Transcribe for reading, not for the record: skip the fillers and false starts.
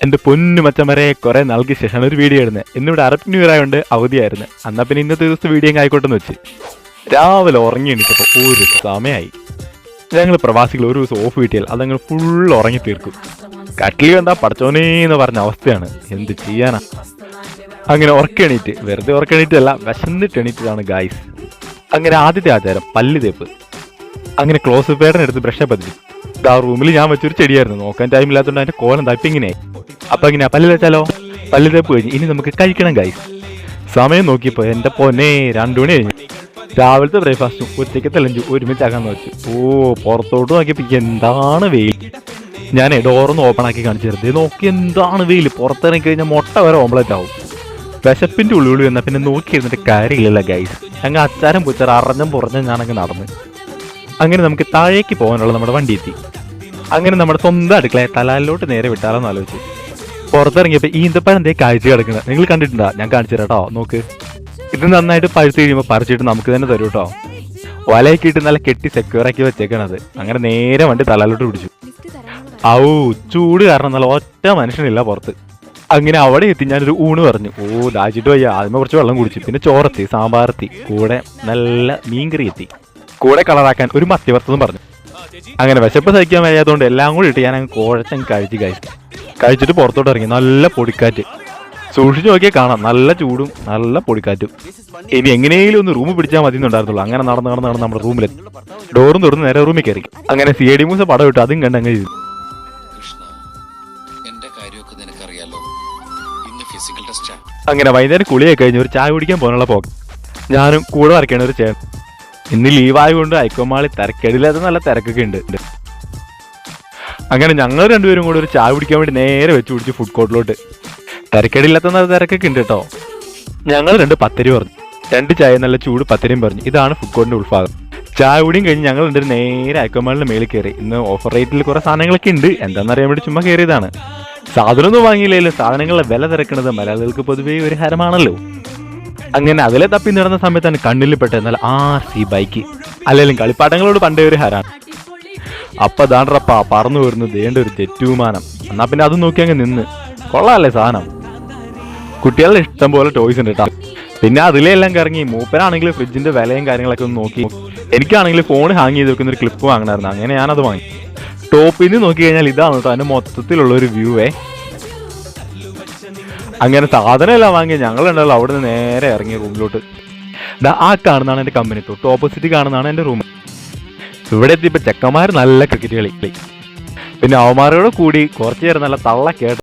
എൻ്റെ പൊന്നു മച്ചന്മാരെ കുറെ നാൾക്ക് ശേഷമാണ് ഒരു വീഡിയോ ഇടുന്നത്. ഇന്നിവിടെ അറബ് ന്യൂ ഇയർ ആയതുകൊണ്ട് അവധിയായിരുന്നു. എന്നാൽ പിന്നെ ഇന്നത്തെ ദിവസം വീഡിയോ ആയിക്കോട്ടെന്ന് വെച്ച് രാവിലെ ഉറങ്ങി എണീറ്റപ്പോൾ ഒരു സമയമായി. ഞങ്ങൾ പ്രവാസികൾ ഒരു ദിവസം ഓഫ് കിട്ടിയാൽ അതങ്ങൾ ഫുൾ ഉറങ്ങി തീർക്കും. കട്ടിൽ എന്താ പഠിച്ചോനേന്ന് പറഞ്ഞ അവസ്ഥയാണ്. എന്ത് ചെയ്യാനാ? അങ്ങനെ ഉറക്കെണീറ്റ്, വെറുതെ ഉറക്കെണീറ്റല്ല, വിശന്നിട്ട് എണീറ്റതാണ് ഗായ്സ്. അങ്ങനെ ആദ്യത്തെ ആചാരം പല്ല് തേപ്പ്. അങ്ങനെ ക്ലോസ് പേടനെടുത്ത് ബ്രഷ് പതിച്ചു. ആ റൂമിൽ ഞാൻ വെച്ചൊരു ചെടിയായിരുന്നു, നോക്കാൻ ടൈം ഇല്ലാത്തതുകൊണ്ട് അതിന്റെ കോലം തപ്പിങ്ങനെയായി. അപ്പൊ ഇങ്ങനെ പല്ല് തേച്ചാലോ? പല്ല് തേപ്പ് കഴിഞ്ഞ് ഇനി നമുക്ക് കഴിക്കണം ഗൈസ്. സമയം നോക്കിയപ്പോ എന്റെ പൊന്നെ 2 മണി കഴിഞ്ഞു. രാവിലത്തെ ബ്രേക്ക്ഫാസ്റ്റും ഉച്ചയ്ക്കത്തെ ലഞ്ചും ഒരുമിച്ചാക്കാന്ന് വെച്ചു. പുറത്തോട്ട് നോക്കിയപ്പോ എന്താണ് വെയിൽ. ഞാൻ ഡോറൊന്ന് ഓപ്പൺ ആക്കി കാണിച്ചിരുന്നത്. നോക്കി എന്താണ് വെയിൽ. പുറത്തിറങ്ങി കഴിഞ്ഞാൽ മുട്ട വരെ ഓംലെറ്റ് ആവും. വിശപ്പിന്റെ ഉള്ളിൽ വന്നാൽ പിന്നെ നോക്കിയിരുന്നിട്ട് കാര്യമില്ലല്ലോ ഗൈസ്. അങ്ങ് അച്ചാരം പൂച്ചാർ അറിഞ്ഞും പുറഞ്ഞും ഞാനങ്ങ് നടന്ന്. അങ്ങനെ നമുക്ക് താഴേക്ക് പോകാനുള്ള നമ്മുടെ വണ്ടി എത്തി. അങ്ങനെ നമ്മുടെ സ്വന്തം അടുക്കളയെ തലാലിലോട്ട് നേരെ വിട്ടാലോന്ന് ആലോചിച്ചു. പുറത്തിറങ്ങിയപ്പോൾ ഈന്തപ്പഴം എന്തേ കാഴ്ച കിടക്കുന്നത് നിങ്ങൾ കണ്ടിട്ടുണ്ടോ? ഞാൻ കാണിച്ചു തരാം കേട്ടോ. നോക്ക്, ഇത് നന്നായിട്ട് പഴുത്ത് കഴിയുമ്പോൾ പറിച്ചിട്ട് നമുക്ക് തന്നെ തരും കേട്ടോ. വലയൊക്കെ ഇട്ട് നല്ല കെട്ടി സെക്യൂറാക്കി വെച്ചേക്കണത്. അങ്ങനെ നേരെ വണ്ടി തലാലോട്ട് പിടിച്ചു. ചൂട് കാരണം നല്ല ഒറ്റ മനുഷ്യനില്ല പുറത്ത്. അങ്ങനെ അവിടെ എത്തി ഞാനൊരു ഊണ് പറഞ്ഞു. ദാഹിച്ചിട്ട് വയ്യ. ആദ്യമേ കുറച്ച് വെള്ളം കുടിച്ചു. പിന്നെ ചോറെത്തി, സാമ്പാറെത്തി, കൂടെ നല്ല മീൻകറി എത്തി, കൂടെ കളറാക്കാൻ ഒരു മത്തി വറുത്തതും പറഞ്ഞു. അങ്ങനെ വിശപ്പ് സഹിക്കാൻ വയ്യാത്തതുകൊണ്ട് എല്ലാം കൂടി ഇട്ട് ഞാൻ അങ്ങ് കുഴച്ചങ്ങ് കഴിച്ചിട്ട് പുറത്തോട്ട് ഇറങ്ങി. നല്ല പൊടിക്കാറ്റ്. സൂക്ഷിച്ചു നോക്കിയാൽ കാണാം, നല്ല ചൂടും നല്ല പൊടിക്കാറ്റും. ഇനി എങ്ങനെയെങ്കിലും ഒന്ന് റൂം പിടിച്ചാൽ മതി എന്നുണ്ടായിരുന്നുള്ളൂ. അങ്ങനെ നടന്ന് നമ്മുടെ റൂമിലെത്തി. ഡോറും തുറന്ന് നേരെ റൂമിൽ കയറി. അങ്ങനെ CID മൂസ പടം ഇട്ടു. അതും കണ്ട് അങ്ങ് ചെയ്തു. അങ്ങനെ വൈകുന്നേരം കുളിയൊക്കെ കഴിഞ്ഞ് ഒരു ചായ കുടിക്കാൻ പോകാനുള്ള പോക്ക്. ഞാനും കൂടെ വരയ്ക്കണ ഒരു ചേട്ടൻ. ഇന്ന് ലീവായതുകൊണ്ട് ഐക്കോമാളി തിരക്കേടില്ലാത്ത നല്ല തിരക്കൊക്കെ ഉണ്ട്. അങ്ങനെ ഞങ്ങൾ രണ്ടുപേരും കൂടെ ഒരു ചായ കുടിക്കാൻ വേണ്ടി നേരെ വെച്ച് പിടിച്ച് ഫുഡ് കോർട്ടിലോട്ട്. തിരക്കേടില്ലാത്ത നല്ല തിരക്കൊക്കെ ഉണ്ട് കേട്ടോ. ഞങ്ങൾ 2 പത്തരി പറഞ്ഞു. 2 ചായ നല്ല ചൂട് പത്തരിയും പറഞ്ഞു. ഇതാണ് ഫുഡ് കോർട്ടിന്റെ ഉൾഭാഗം. ചായ കുടിയും കഴിഞ്ഞ് ഞങ്ങൾ രണ്ടുപേരും നേരെ ഐക്കോമാളിന്റെ മേളിൽ കയറി. ഇന്ന് ഓഫർ റേറ്റിൽ കുറെ സാധനങ്ങളൊക്കെ ഉണ്ട്. എന്താണെന്നറിയാൻ വേണ്ടി ചുമ്മാ കയറിയതാണ്. സാധനമൊന്നും വാങ്ങിയില്ലെങ്കിലും സാധനങ്ങളുടെ വില തിരക്കുന്നത് മലയാളികൾക്ക് പൊതുവേ ഒരു ഹരമാണല്ലോ. അങ്ങനെ അതിലെ തപ്പി നടന്ന സമയത്താണ് കണ്ണിൽ പെട്ട എന്നാൽ RC ബൈക്ക്. അല്ലെങ്കിലും കളിപ്പാട്ടങ്ങളോട് പണ്ടേ ഒരു ഹരാണ്. അപ്പൊ ദാണ്ടറപ്പാ പറന്നു വരുന്നു ദേണ്ട ഒരു ജെറ്റ് വിമാനം. എന്നാ പിന്നെ അത് നോക്കി അങ്ങ് നിന്ന്. കൊള്ളാല്ലേ സാധനം. കുട്ടികളുടെ ഇഷ്ടം പോലെ ടോയ്സ് ഉണ്ട് കേട്ടോ. പിന്നെ അതിലെല്ലാം കറങ്ങി. മൂപ്പനാണെങ്കിൽ ഫ്രിഡ്ജിന്റെ വിലയും കാര്യങ്ങളൊക്കെ ഒന്ന് നോക്കി. എനിക്കാണെങ്കിൽ ഫോൺ ഹാങ് ചെയ്ത് വെക്കുന്ന ഒരു ക്ലിപ്പ് വാങ്ങണമായിരുന്നു. അങ്ങനെ ഞാനത് വാങ്ങി. ടോപ്പിൽ നിന്ന് നോക്കി കഴിഞ്ഞാൽ ഇതാണ് കേട്ടോ അതിന്റെ മൊത്തത്തിലുള്ള ഒരു വ്യൂവേ. അങ്ങനെ സാധനം എല്ലാം വാങ്ങി ഞങ്ങളുണ്ടല്ലോ അവിടെ നിന്ന് നേരെ ഇറങ്ങിയ റൂമിലോട്ട്. ആ കാണുന്നതാണ് എൻ്റെ കമ്പനി. തൊട്ട് ഓപ്പോസിറ്റ് കാണുന്നതാണ് എൻ്റെ റൂം. ഇവിടെ എത്തിയപ്പോൾ ചെക്കന്മാർ നല്ല ക്രിക്കറ്റ് കളി. പിന്നെ അവന്മാരോട് കൂടി കുറച്ചു നേരം നല്ല തള്ള കേട്ട